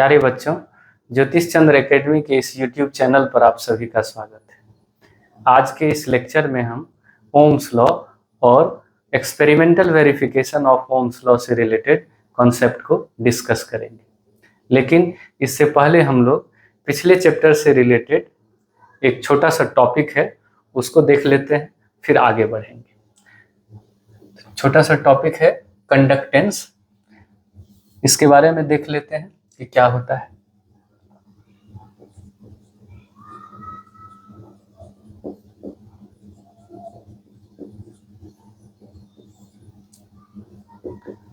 प्यारे बच्चों, ज्योतिष चंद्र एकेडमी के इस YouTube चैनल पर आप सभी का स्वागत है। आज के इस लेक्चर में हम ओम्स लॉ और experimental verification of Ohm's law से रिलेटेड कॉन्सेप्ट को डिस्कस करेंगे। लेकिन इससे पहले हम लोग पिछले चैप्टर से रिलेटेड एक छोटा सा टॉपिक है, उसको देख लेते हैं, फिर आगे बढ़ेंगे। छोटा सा टॉपिक है कंडक्टेंस। इसके बारे में देख लेते हैं कि क्या होता है।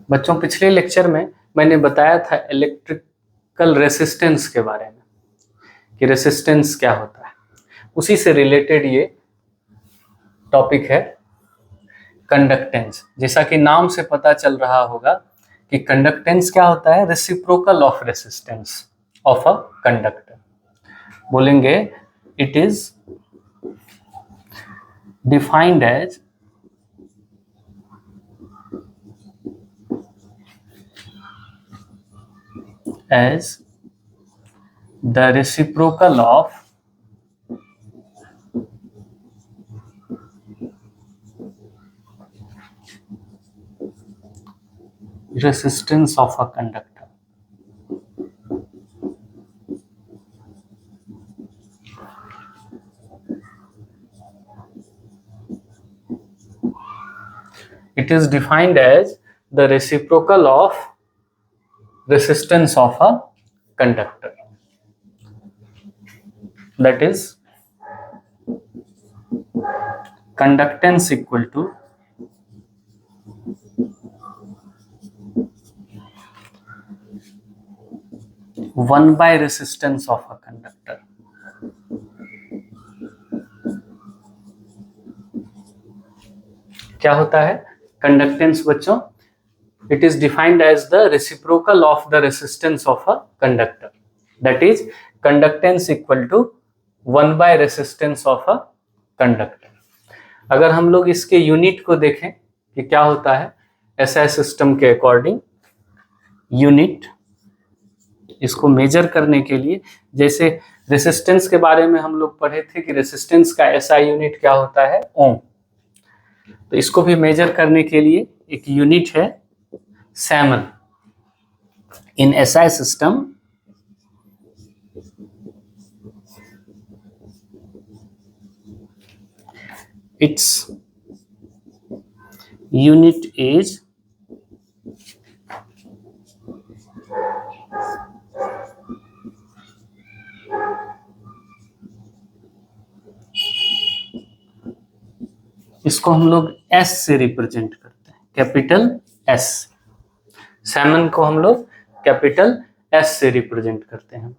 बच्चों, पिछले लेक्चर में मैंने बताया था इलेक्ट्रिकल रेसिस्टेंस के बारे में कि रेसिस्टेंस क्या होता है। उसी से रिलेटेड ये टॉपिक है कंडक्टेंस। जैसा कि नाम से पता चल रहा होगा कि कंडक्टेंस क्या होता है, reciprocal of resistance of a conductor. बोलेंगे it is defined as the reciprocal of resistance of a conductor. It is defined as the reciprocal of resistance of a conductor. That is, conductance equal to one by resistance of a conductor. क्या होता है conductance बच्चों? It is defined as the reciprocal of the resistance of a conductor. That is, conductance equal to 1 by resistance of a conductor. अगर हम लोग इसके unit को देखें कि क्या होता है एसआई सिस्टम के अकॉर्डिंग, यूनिट इसको मेजर करने के लिए, जैसे रेसिस्टेंस के बारे में हम लोग पढ़े थे कि रेसिस्टेंस का एसआई यूनिट क्या होता है, ओम। तो इसको भी मेजर करने के लिए एक यूनिट है Siemens. In SI system, its unit is इसको हम लोग S से रिप्रेजेंट करते हैं, कैपिटल S। सैमन को हम लोग कैपिटल S से रिप्रेजेंट करते हैं।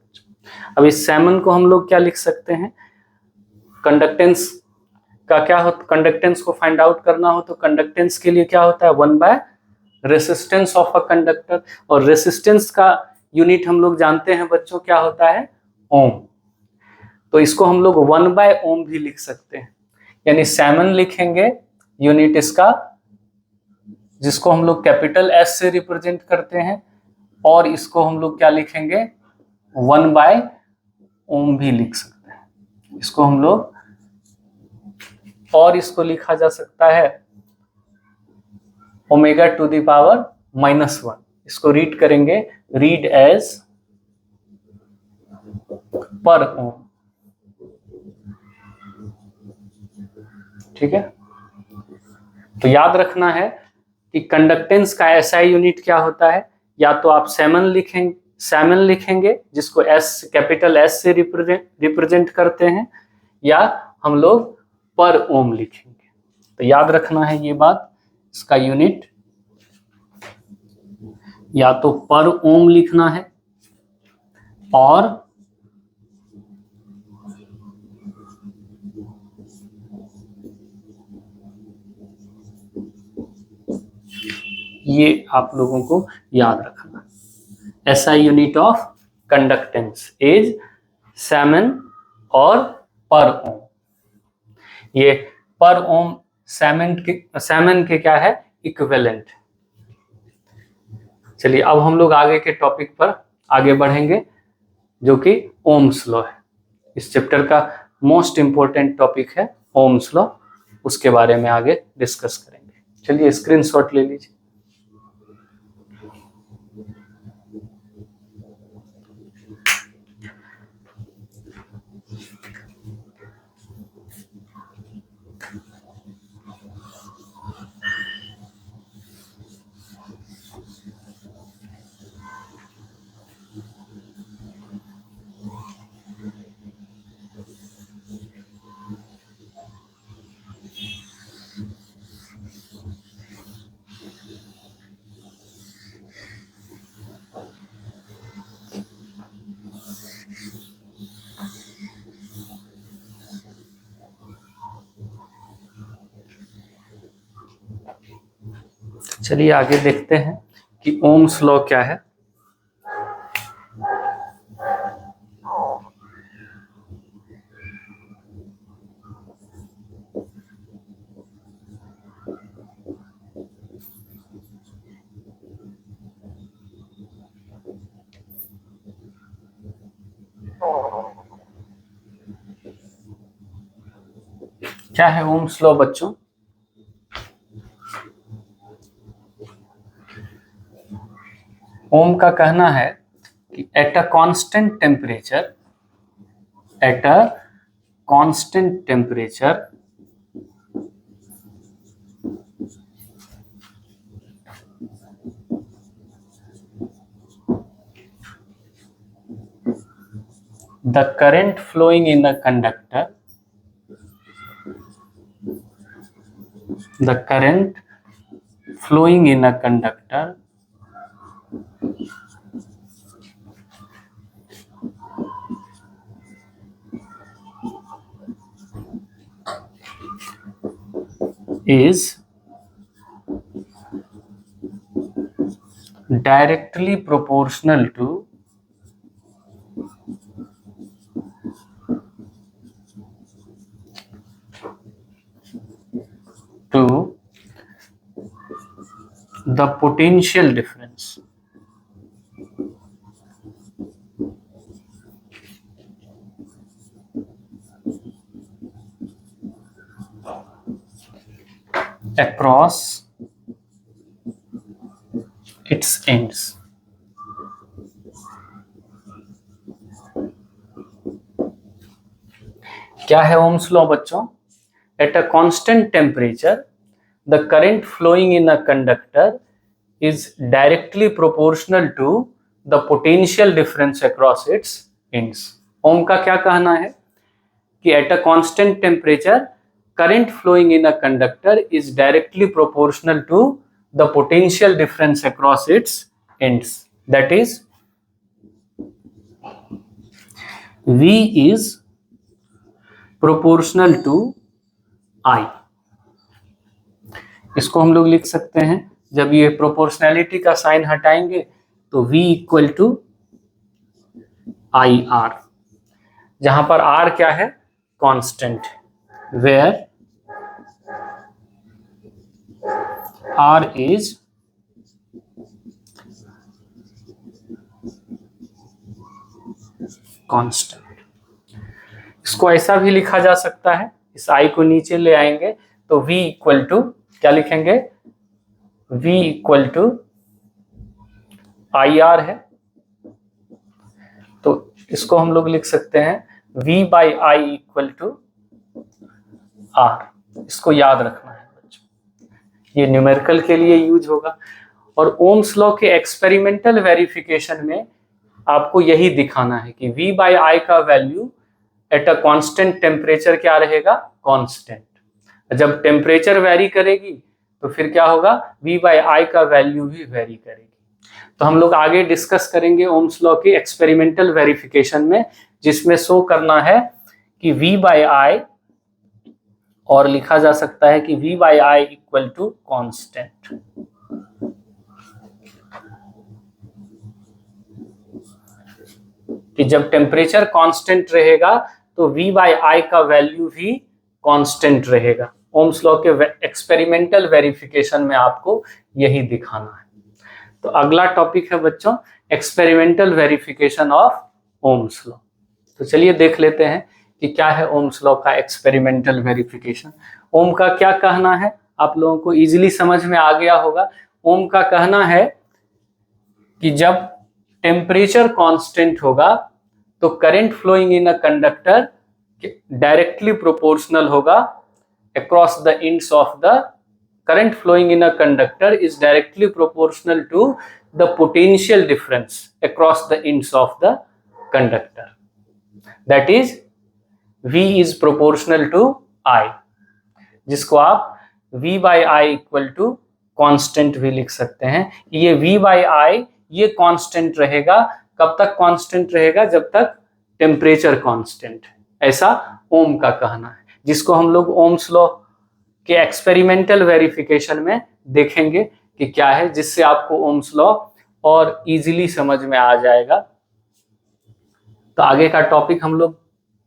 अब इस सैमन को हम लोग क्या लिख सकते हैं, कंडक्टेंस का क्या हो, कंडक्टेंस को फाइंड आउट करना हो तो कंडक्टेंस के लिए क्या होता है, 1 by resistance of a conductor. और रेसिस्टेंस का यूनिट हम लोग जानते हैं बच्चों, क्या होता है, ओम। तो इसको हम लोग 1 बाय ओम भी लिख सकते हैं, यानी सैमन लिखेंगे यूनिट इसका, जिसको हम लोग कैपिटल S से रिप्रेजेंट करते हैं, और इसको हम लोग क्या लिखेंगे, 1 बाय ओम भी लिख सकते हैं। इसको हम लोग, और इसको लिखा जा सकता है ओमेगा टू द पावर -1। इसको रीड करेंगे, रीड एज पर ओम। ठीक है, तो याद रखना है कि कंडक्टेंस का एसआई यूनिट क्या होता है, या तो आप सैमन लिखेंगे जिसको S, कैपिटल S से रिप्रेजेंट करते हैं, या हम लोग पर ओम लिखेंगे। तो याद रखना है ये बात, इसका यूनिट या तो पर ओम लिखना है, और ये आप लोगों को याद रखना। SI unit of conductance is Simon और पर ओम। ये पर ओम सैमन के क्या है, इक्विवेलेंट। चलिए अब हम लोग आगे के टॉपिक पर आगे बढ़ेंगे, जो कि ओम्स लॉ है। इस चैप्टर का मोस्ट इंपॉर्टेंट टॉपिक है ओम्स लॉ, उसके बारे में आगे डिस्कस करेंगे। चलिए स्क्रीनशॉट ले लीजिए। चलिए आगे देखते हैं कि ओम्स लॉ क्या है। क्या है ओम्स लॉ बच्चों? ओम का कहना है कि at a constant temperature, the current flowing in a conductor is directly proportional to the potential difference across its ends। क्या है ओम्स लॉ बच्चों? At a constant temperature the current flowing in a conductor is directly proportional to the potential difference across its ends। ओम का क्या कहना है कि at a constant temperature current flowing in a conductor is directly proportional to the potential difference across its ends, that is V is proportional to I। इसको हम लोग लिख सकते हैं, जब ये प्रोपोर्शनैलिटी का साइन हटाएंगे तो V equal to I R, जहां पर R क्या है? Constant, where R is constant. इसको ऐसा भी लिखा जा सकता है, इस I को नीचे ले आएंगे तो V इक्वल टू क्या लिखेंगे? V equal to I R है, तो इसको हम लोग लिख सकते हैं V by I equal to आर। इसको याद रखना है बच्चों, ये न्यूमेरिकल के लिए यूज होगा। और ओम्स लॉ के एक्सपेरिमेंटल वेरिफिकेशन में आपको यही दिखाना है कि V बाई आई का value at a constant temperature क्या रहेगा? कांस्टेंट। जब टेम्परेचर वेरी करेगी तो फिर क्या होगा? V बाई आई का वैल्यू भी वेरी करेगी। तो हम लोग आगे डिस्कस करेंगे ओम्स लॉ की एक्सपेरिमेंटल वेरिफिकेशन में, जिसमें शो करना है कि V बाई आई, और लिखा जा सकता है कि V by I equal to constant. कि जब टेम्परेचर कांस्टेंट रहेगा तो V बाई आई का वैल्यू भी कांस्टेंट रहेगा। ओम्स लॉ के एक्सपेरिमेंटल वेरिफिकेशन में आपको यही दिखाना है। तो अगला टॉपिक है बच्चों experimental verification of Ohm's law. तो चलिए देख लेते हैं कि क्या है ओम्स लॉ का एक्सपेरिमेंटल वेरिफिकेशन। ओम का क्या कहना है आप लोगों को इजीली समझ में आ गया होगा। ओम का कहना है कि जब टेम्परेचर कांस्टेंट होगा तो current flowing in a conductor directly proportional होगा across the ends of the current flowing in a conductor is directly proportional to the potential difference across the ends of the conductor, that is V is proportional to I, जिसको आप V by I equal to constant भी लिख सकते हैं। ये V by I ये constant रहेगा, कब तक constant रहेगा? जब तक टेम्परेचर constant, ऐसा ओम का कहना है, जिसको हम लोग ओम्स लॉ के एक्सपेरिमेंटल वेरिफिकेशन में देखेंगे कि क्या है, जिससे आपको ओम्स लॉ और इजीली समझ में आ जाएगा। तो आगे का टॉपिक हम लोग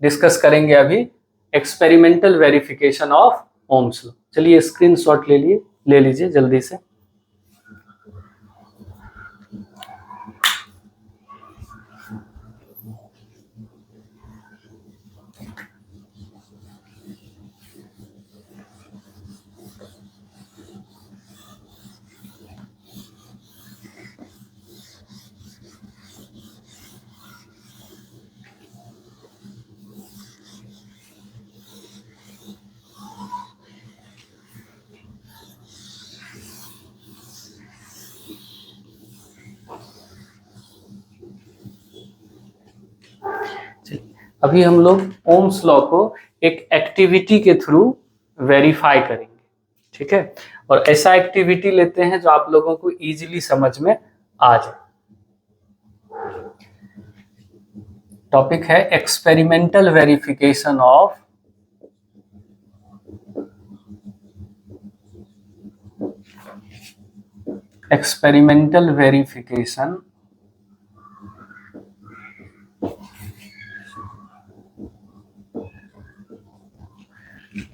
डिस्कस करेंगे अभी experimental verification of Ohm's law. चलिए स्क्रीनशॉट ले लीजिए जल्दी से। अभी हम लोग ओम्स लॉ को एक एक्टिविटी के थ्रू वेरीफाई करेंगे, ठीक है। और ऐसा एक्टिविटी लेते हैं जो आप लोगों को इजीली समझ में आ जाए। टॉपिक है experimental verification of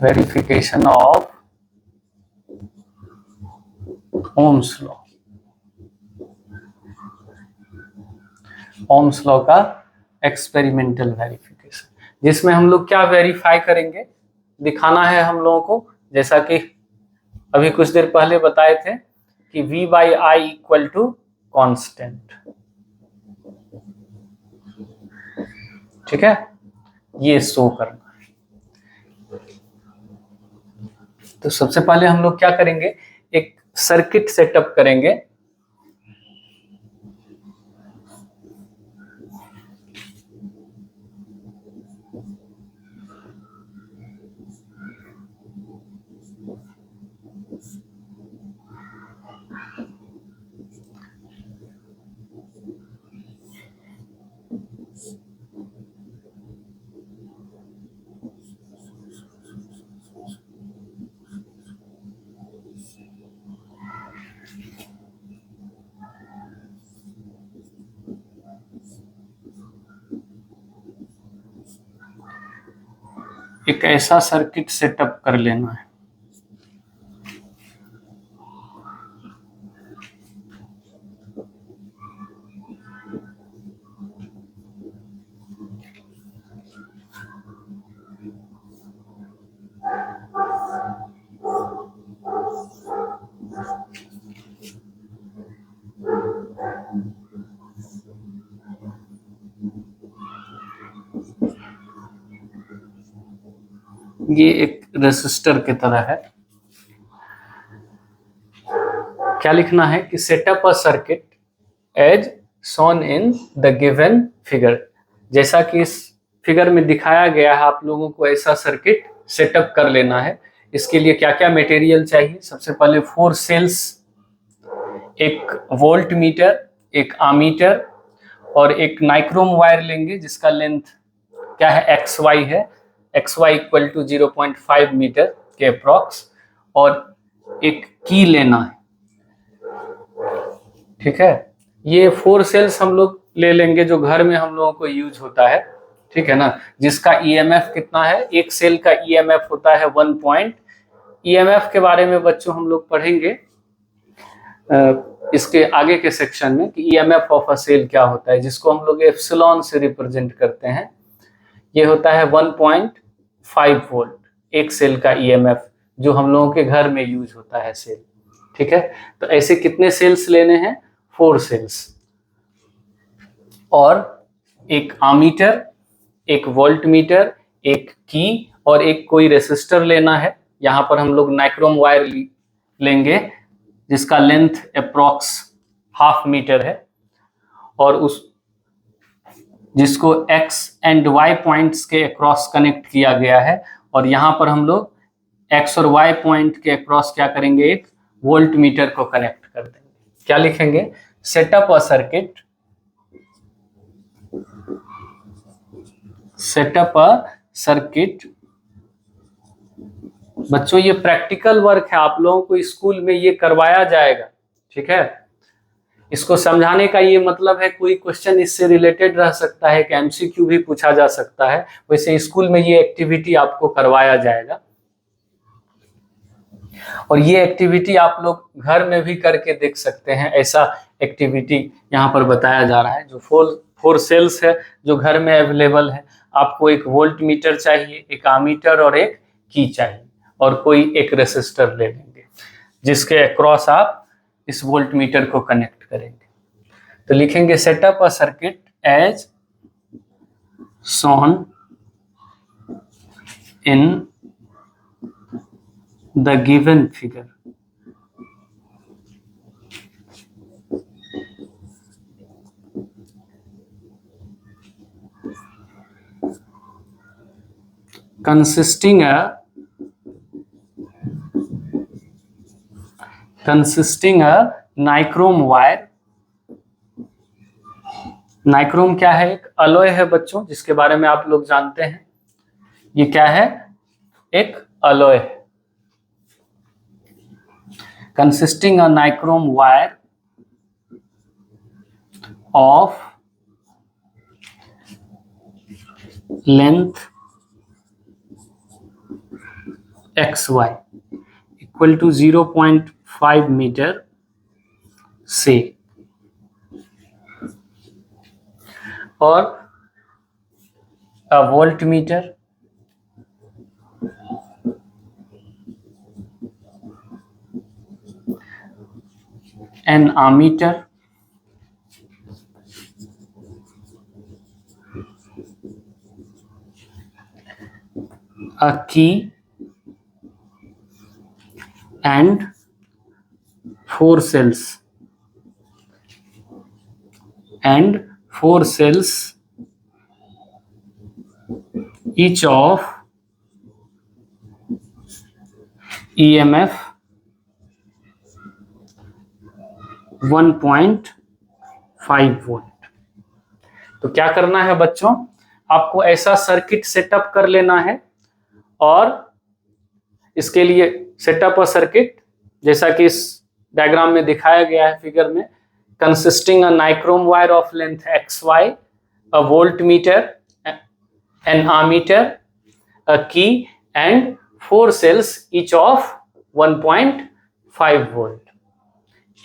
verification of Ohm's law. Ohm's law का एक्सपेरिमेंटल वेरिफिकेशन, जिसमें हम लोग क्या वेरीफाई करेंगे, दिखाना है हम लोगों को, जैसा कि अभी कुछ देर पहले बताए थे कि V by I equal to constant, ठीक है, ये शो करना है। तो सबसे पहले हम लोग क्या करेंगे, एक सर्किट सेटअप करेंगे। एक ऐसा सर्किट सेटअप कर लेना है। ये एक रेसिस्टर की तरह है। क्या लिखना है कि setup a circuit as shown in the given figure, जैसा कि इस फिगर में दिखाया गया है, आप लोगों को ऐसा सर्किट सेटअप कर लेना है। इसके लिए क्या क्या मटेरियल चाहिए, सबसे पहले 4 सेल्स, एक वोल्ट मीटर, एक आमीटर और एक नाइक्रोम वायर लेंगे जिसका लेंथ क्या है, XY है, XY इक्वल टू 0.5 मीटर के अप्रॉक्स, और एक की लेना है, ठीक है। ये 4 सेल्स हम लोग ले लेंगे जो घर में हम लोगों को यूज होता है, ठीक है ना, जिसका EMF कितना है, एक सेल का EMF होता है 1 पॉइंट। EMF के बारे में बच्चों हम लोग पढ़ेंगे इसके आगे के सेक्शन में कि ईएमएफ ऑफ अ सेल क्या होता है, जिसको हम लोग एप्सिलॉन से रिप्रेजेंट करते हैं। ये होता है 1.5 वोल्ट एक सेल का ईएमएफ, जो हम लोगों के घर में यूज होता है सेल। ठीक है, तो ऐसे कितने सेल्स लेने हैं? 4 सेल्स, और एक आमीटर, एक वोल्ट मीटर, एक की और एक कोई रेसिस्टर लेना है। यहाँ पर हम लोग नाइक्रोम वायर लेंगे जिसका लेंथ अप्रॉक्स 1/2 मीटर है, और उस जिसको एक्स एंड वाई पॉइंट्स के अक्रॉस कनेक्ट किया गया है, और यहाँ पर हम लोग एक्स और वाई पॉइंट के अक्रॉस क्या करेंगे? एक वोल्ट मीटर को कनेक्ट कर देंगे। क्या लिखेंगे? Setup a circuit, setup a circuit. बच्चों ये प्रैक्टिकल वर्क है, आप लोगों को स्कूल में ये करवाया जाएगा। ठीक है, इसको समझाने का ये मतलब है, कोई क्वेश्चन इससे रिलेटेड रह सकता है, कि एमसीक्यू भी पूछा जा सकता है। वैसे स्कूल में ये एक्टिविटी आपको करवाया जाएगा, और ये एक्टिविटी आप लोग घर में भी करके देख सकते हैं। ऐसा एक्टिविटी यहाँ पर बताया जा रहा है। जो 4 सेल्स है जो घर में अवेलेबल है, आपको एक वोल्ट मीटर चाहिए, एक आमीटर और एक की चाहिए, और कोई एक रेसिस्टर ले लेंगे जिसके अक्रॉस आप इस वोल्ट मीटर को कनेक्ट करेंगे। तो लिखेंगे setup a circuit as shown in the given figure. Consisting a nichrome wire. Nichrome क्या है? एक अलॉय है बच्चों, जिसके बारे में आप लोग जानते हैं। ये क्या है? एक अलॉय है। Consisting a nichrome wire of length XY equal to 0.5 metre से, और a volt meter, an ammeter, a key and 4 cells, each of EMF 1.5 volt. तो क्या करना है बच्चों? आपको ऐसा सर्किट सेटअप कर लेना है, और इसके लिए सेटअप अ सर्किट जैसा कि इस डायग्राम में दिखाया गया है फिगर में, consisting a nichrome wire of length XY, a volt meter, an ammeter, a key and 4 cells each of 1.5 volt.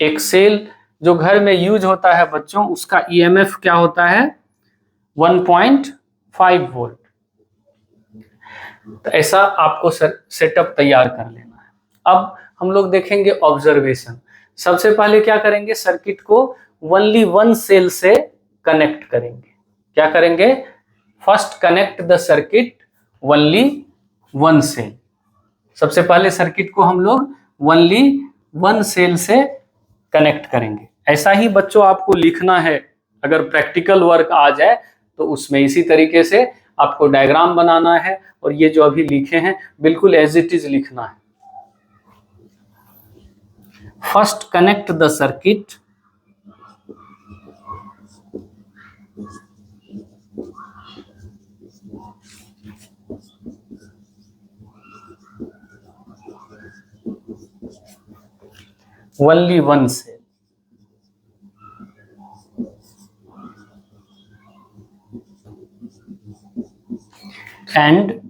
एक सेल जो घर में यूज होता है बच्चों, उसका ईएमएफ क्या होता है? 1.5 वोल्ट। तो ऐसा आपको सेटअप तैयार कर लेना है। अब हम लोग देखेंगे ऑब्जर्वेशन। सबसे पहले क्या करेंगे? सर्किट को ओनली 1 सेल से कनेक्ट करेंगे। क्या करेंगे? First connect the circuit only 1 cell. सबसे पहले सर्किट को हम लोग ओनली 1 सेल से कनेक्ट करेंगे। ऐसा ही बच्चों आपको लिखना है। अगर प्रैक्टिकल वर्क आ जाए तो उसमें इसी तरीके से आपको डायग्राम बनाना है, और ये जो अभी लिखे हैं बिल्कुल एज इट इज लिखना है। First connect the circuit only 1 cell, and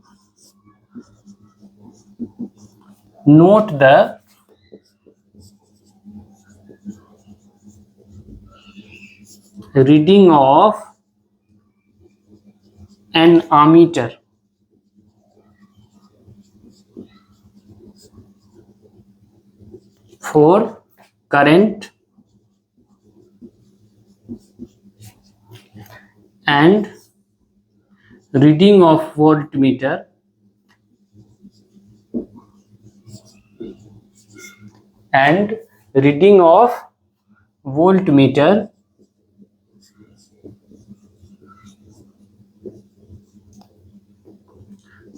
note the reading of an ammeter for current and reading of voltmeter and reading of voltmeter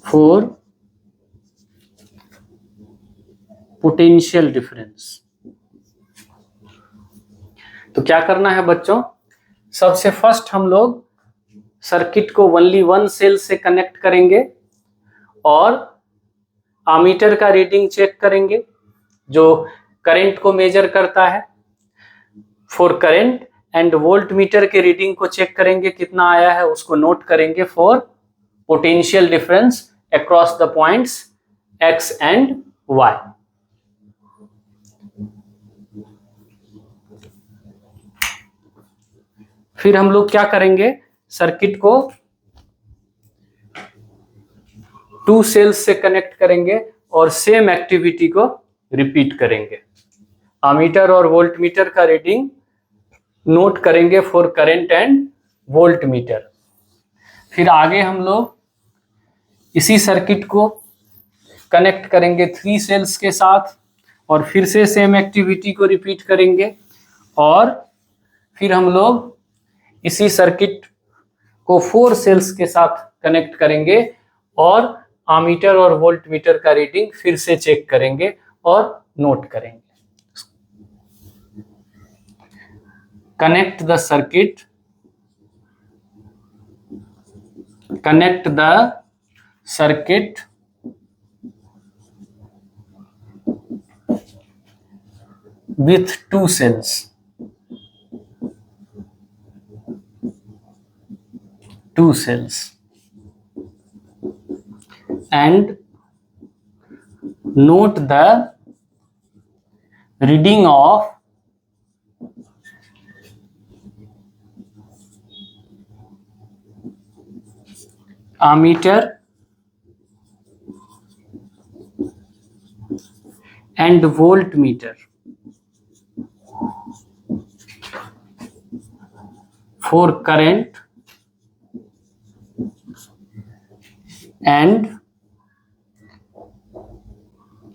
for potential difference। तो क्या करना है बच्चों, सबसे फर्स्ट हम लोग सर्किट को ओनली वन सेल से कनेक्ट करेंगे और आमीटर का रीडिंग चेक करेंगे जो करंट को मेजर करता है for current, and volt meter के रीडिंग को चेक करेंगे कितना आया है उसको नोट करेंगे for potential difference across the points x and y। फिर हम लोग क्या करेंगे, सर्किट को 2 सेल्स से कनेक्ट करेंगे और सेम एक्टिविटी को रिपीट करेंगे। आमीटर और वोल्ट मीटर का रीडिंग नोट करेंगे for current and volt meter. फिर आगे हम लोग इसी सर्किट को कनेक्ट करेंगे 3 सेल्स के साथ और फिर से सेम एक्टिविटी को रिपीट करेंगे और फिर हम लोग इसी सर्किट को 4 सेल्स के साथ कनेक्ट करेंगे और आमीटर और वोल्ट मीटर का रीडिंग फिर से चेक करेंगे और नोट करेंगे। Connect the circuit, connect the circuit with 2 cells and note the reading of ammeter and voltmeter for current and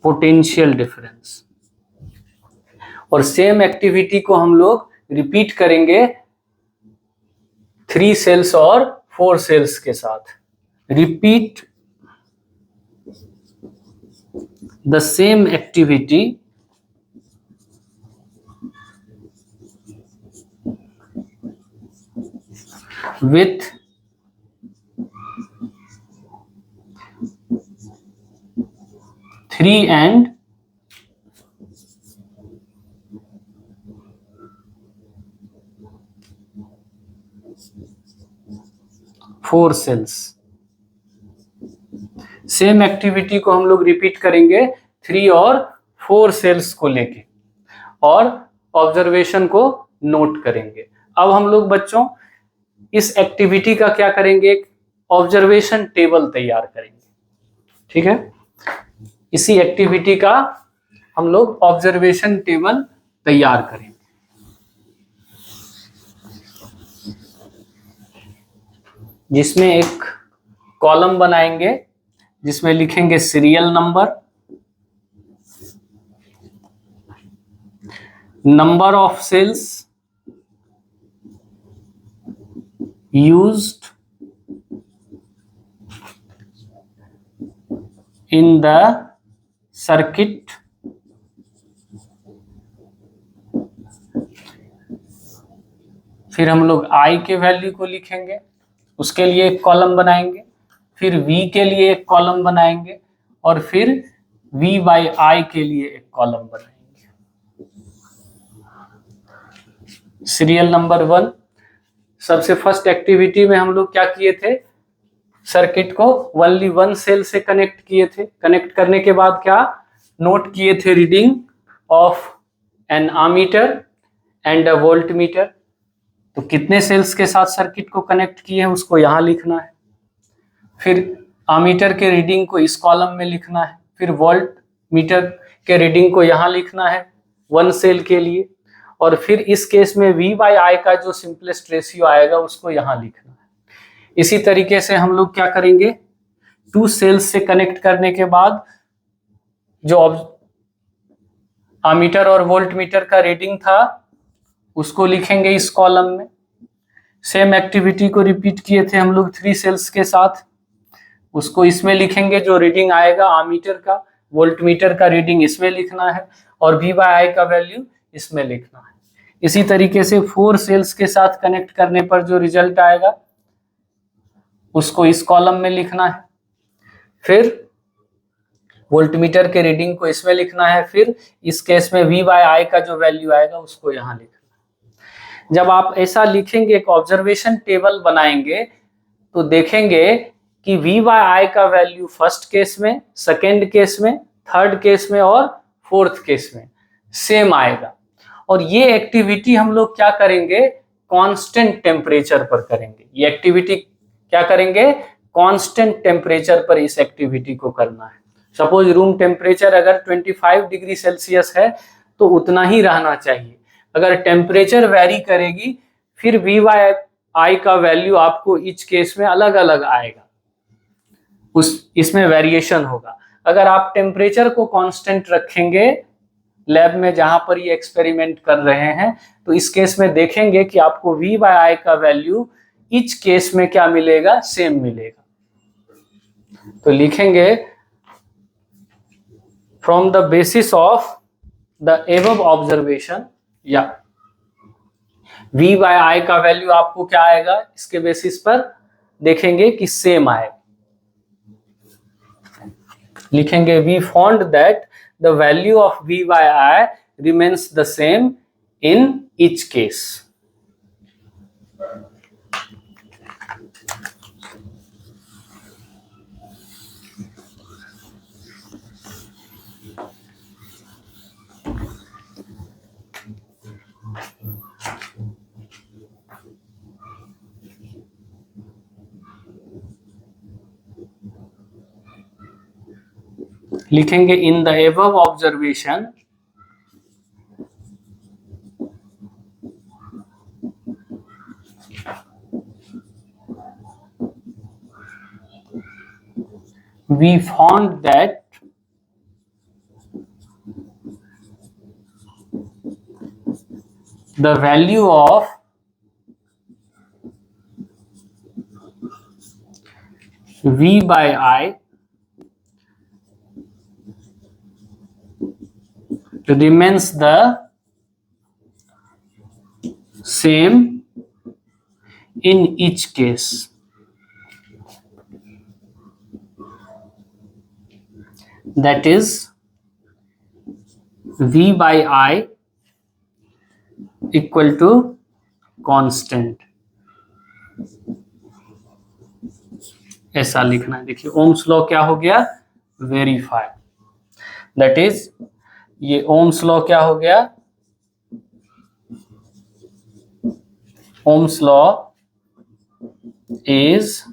potential difference. और सेम एक्टिविटी को हम लोग रिपीट करेंगे 3 सेल्स और 4 सेल्स के साथ। Repeat the same activity with 3 and 4 cells. Same activity को हम लोग रिपीट करेंगे 3 और 4 सेल्स को लेके और ऑब्जर्वेशन को नोट करेंगे। अब हम लोग बच्चों इस एक्टिविटी का क्या करेंगे, एक ऑब्जर्वेशन टेबल तैयार करेंगे। ठीक है, इसी एक्टिविटी का हम लोग ऑब्जर्वेशन टेबल तैयार करेंगे। जिसमें एक कॉलम बनाएंगे जिसमें लिखेंगे serial number, number of cells used in the circuit फिर हम लोग I के वैल्यू को लिखेंगे, उसके लिए एक कॉलम बनाएंगे, फिर V के लिए एक कॉलम बनाएंगे और फिर V by I के लिए एक कॉलम बनाएंगे। सीरियल नंबर 1, सबसे फर्स्ट एक्टिविटी में हम लोग क्या किए थे, सर्किट को ओनली 1 सेल से कनेक्ट किए थे। कनेक्ट करने के बाद क्या नोट किए थे, reading of an ammeter and a voltmeter. तो कितने सेल्स के साथ सर्किट को कनेक्ट किए हैं उसको यहाँ लिखना है। फिर आमीटर के रीडिंग को इस कॉलम में लिखना है। फिर वोल्ट मीटर के रीडिंग को यहाँ लिखना है 1 सेल के लिए। और फिर इस केस में V/I का जो सिंपलेस्ट रेशियो आएगा उसको यहाँ लिखना है। इसी तरीके से हम लोग क्या करेंगे, 2 सेल्स से कनेक्ट करने के बाद जो आमीटर और वोल्ट मीटर का रीडिंग था उसको लिखेंगे इस कॉलम में। सेम एक्टिविटी को रिपीट किए थे हम लोग 3 सेल्स के साथ, उसको इसमें लिखेंगे। जो रीडिंग आएगा आमीटर का, वोल्ट मीटर का रीडिंग इसमें लिखना है और V/I का वैल्यू इसमें लिखना है। इसी तरीके से 4 सेल्स के साथ कनेक्ट करने पर जो रिजल्ट आएगा उसको इस कॉलम में लिखना है। फिर वोल्टमीटर के रीडिंग को इसमें लिखना है। फिर इस केस में V/I का जो वैल्यू आएगा उसको यहाँ लिखना है। जब आप ऐसा लिखेंगे, एक ऑब्जर्वेशन टेबल बनाएंगे, तो देखेंगे कि V/I का वैल्यू फर्स्ट केस में, सेकेंड केस में, थर्ड केस में और फोर्थ केस में सेम आएगा। और ये एक्टिविटी हम लोग क्या करेंगे, कांस्टेंट टेम्परेचर पर करेंगे। ये एक्टिविटी क्या करेंगे, कांस्टेंट टेम्परेचर पर इस एक्टिविटी को करना है। सपोज रूम टेम्परेचर अगर 25 डिग्री सेल्सियस है तो उतना ही रहना चाहिए। अगर टेम्परेचर वेरी करेगी फिर V/I का वैल्यू आपको ईच केस में अलग अलग आएगा, इसमें वेरिएशन होगा। अगर आप टेम्परेचर को कांस्टेंट रखेंगे लैब में जहां पर ये एक्सपेरिमेंट कर रहे हैं, तो इस केस में देखेंगे कि आपको V/I का वैल्यू ईच केस में क्या मिलेगा, सेम मिलेगा। तो लिखेंगे from the basis of the above observation, या V/I का वैल्यू आपको क्या आएगा, इसके बेसिस पर देखेंगे कि सेम आएगा। लिखेंगे we found that the value of V/I remains the same in each case. लिखेंगे in the above observation we found that the value of V/I remains the same in each case. That is V/I equal to constant. ऐसा लिखना है। देखिए Ohm's law क्या हो गया, verified. That is ये Ohm's law क्या हो गया, ओम्स लॉ इज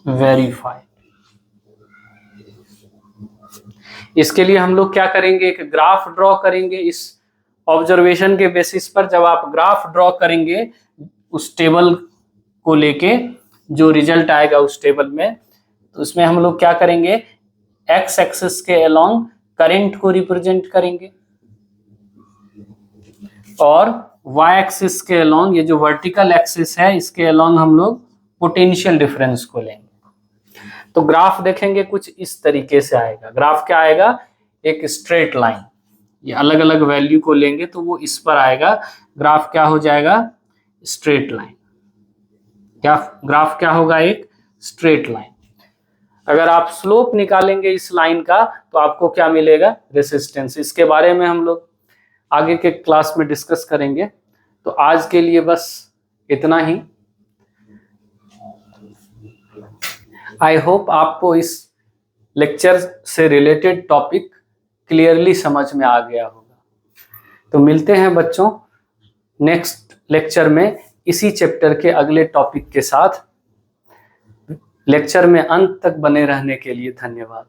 वेरीफाइड। इसके लिए हम लोग क्या करेंगे, एक ग्राफ ड्रॉ करेंगे इस ऑब्जर्वेशन के बेसिस पर। जब आप ग्राफ ड्रॉ करेंगे उस टेबल को लेके, जो रिजल्ट आएगा उस टेबल में, तो उसमें हम लोग क्या करेंगे, एक्स एक्सिस के अलोंग करंट को रिप्रेजेंट करेंगे और वाई एक्सिस के अलोंग, ये जो वर्टिकल एक्सिस है इसके अलोंग हम लोग पोटेंशियल डिफरेंस को लेंगे। तो ग्राफ देखेंगे कुछ इस तरीके से आएगा। ग्राफ क्या आएगा, एक स्ट्रेट लाइन, ये अलग अलग वैल्यू को लेंगे तो वो इस पर आएगा। ग्राफ क्या हो जाएगा, स्ट्रेट लाइन। क्या ग्राफ क्या होगा, एक स्ट्रेट लाइन। अगर आप स्लोप निकालेंगे इस लाइन का तो आपको क्या मिलेगा, रेसिस्टेंस। इसके बारे में हम लोग आगे के क्लास में डिस्कस करेंगे। तो आज के लिए बस इतना ही। आई होप आपको इस लेक्चर से रिलेटेड टॉपिक क्लियरली समझ में आ गया होगा। तो मिलते हैं बच्चों नेक्स्ट लेक्चर में इसी चैप्टर के अगले टॉपिक के साथ। लेक्चर में अंत तक बने रहने के लिए धन्यवाद।